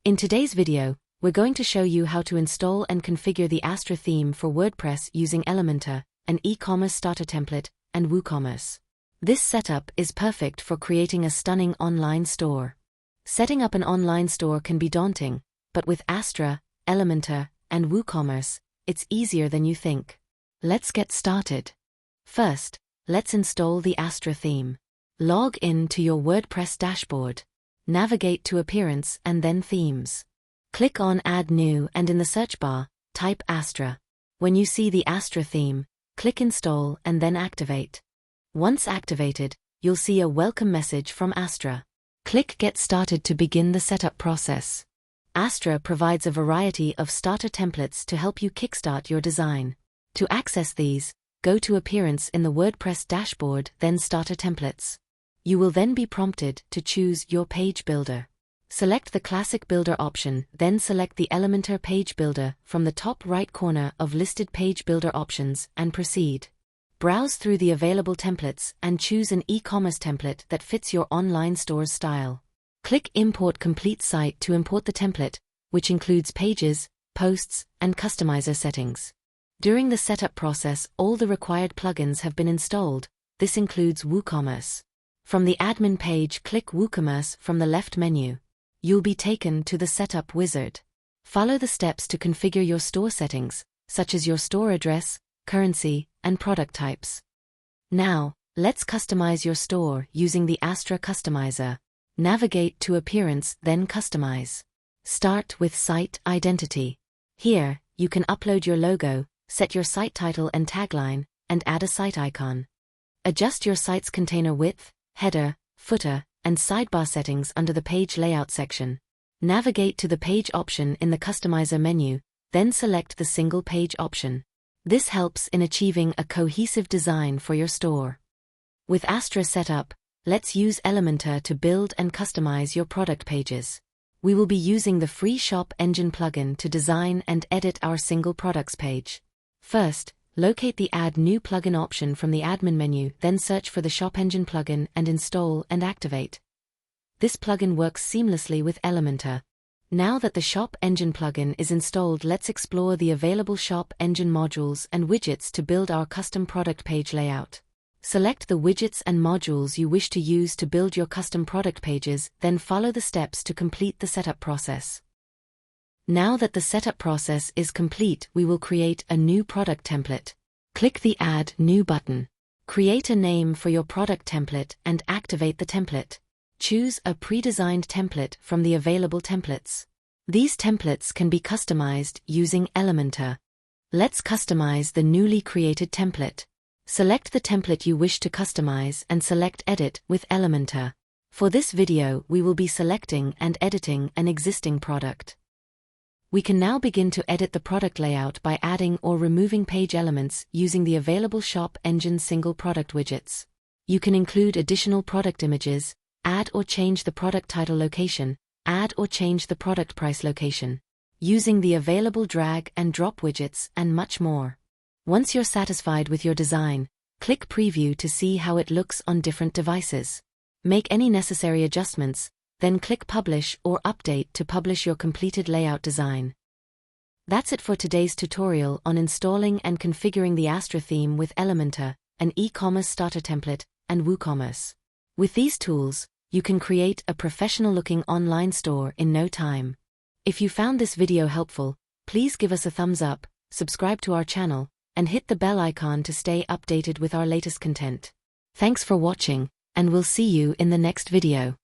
In today's video, we're going to show you how to install and configure the Astra theme for WordPress using Elementor, an e-commerce starter template, and WooCommerce. This setup is perfect for creating a stunning online store. Setting up an online store can be daunting, but with Astra, Elementor, and WooCommerce, it's easier than you think. Let's get started. First, let's install the Astra theme. Log in to your WordPress dashboard. Navigate to Appearance and then Themes. Click on Add New and in the search bar, type Astra. When you see the Astra theme, click Install and then Activate. Once activated, you'll see a welcome message from Astra. Click Get Started to begin the setup process. Astra provides a variety of starter templates to help you kickstart your design. To access these, go to Appearance in the WordPress dashboard, then Starter Templates. You will then be prompted to choose your page builder. Select the Classic Builder option, then select the Elementor Page Builder from the top right corner of listed page builder options and proceed. Browse through the available templates and choose an e-commerce template that fits your online store's style. Click Import Complete Site to import the template, which includes pages, posts, and customizer settings. During the setup process, all the required plugins have been installed. This includes WooCommerce. From the admin page, click WooCommerce from the left menu. You'll be taken to the setup wizard. Follow the steps to configure your store settings, such as your store address, currency, and product types. Now, let's customize your store using the Astra Customizer. Navigate to Appearance, then Customize. Start with Site Identity. Here, you can upload your logo, set your site title and tagline, and add a site icon. Adjust your site's container width, header, footer, and sidebar settings under the Page Layout section. Navigate to the Page option in the Customizer menu, then select the Single Page option. This helps in achieving a cohesive design for your store. With Astra set up, let's use Elementor to build and customize your product pages. We will be using the free Shop Engine plugin to design and edit our single products page. First, locate the Add New plugin option from the admin menu, then search for the Shop Engine plugin and install and activate. This plugin works seamlessly with Elementor. Now that the Shop Engine plugin is installed, let's explore the available Shop Engine modules and widgets to build our custom product page layout. Select the widgets and modules you wish to use to build your custom product pages, then follow the steps to complete the setup process. Now that the setup process is complete, we will create a new product template. Click the Add New button. Create a name for your product template and activate the template. Choose a pre-designed template from the available templates. These templates can be customized using Elementor. Let's customize the newly created template. Select the template you wish to customize and select Edit with Elementor. For this video, we will be selecting and editing an existing product. We can now begin to edit the product layout by adding or removing page elements using the available Shop Engine single product widgets. You can include additional product images, add or change the product title location, add or change the product price location, using the available drag and drop widgets, and much more. Once you're satisfied with your design, click Preview to see how it looks on different devices. Make any necessary adjustments, then click Publish or Update to publish your completed layout design. That's it for today's tutorial on installing and configuring the Astra theme with Elementor, an e-commerce starter template, and WooCommerce. With these tools, you can create a professional-looking online store in no time. If you found this video helpful, please give us a thumbs up, subscribe to our channel, and hit the bell icon to stay updated with our latest content. Thanks for watching, and we'll see you in the next video.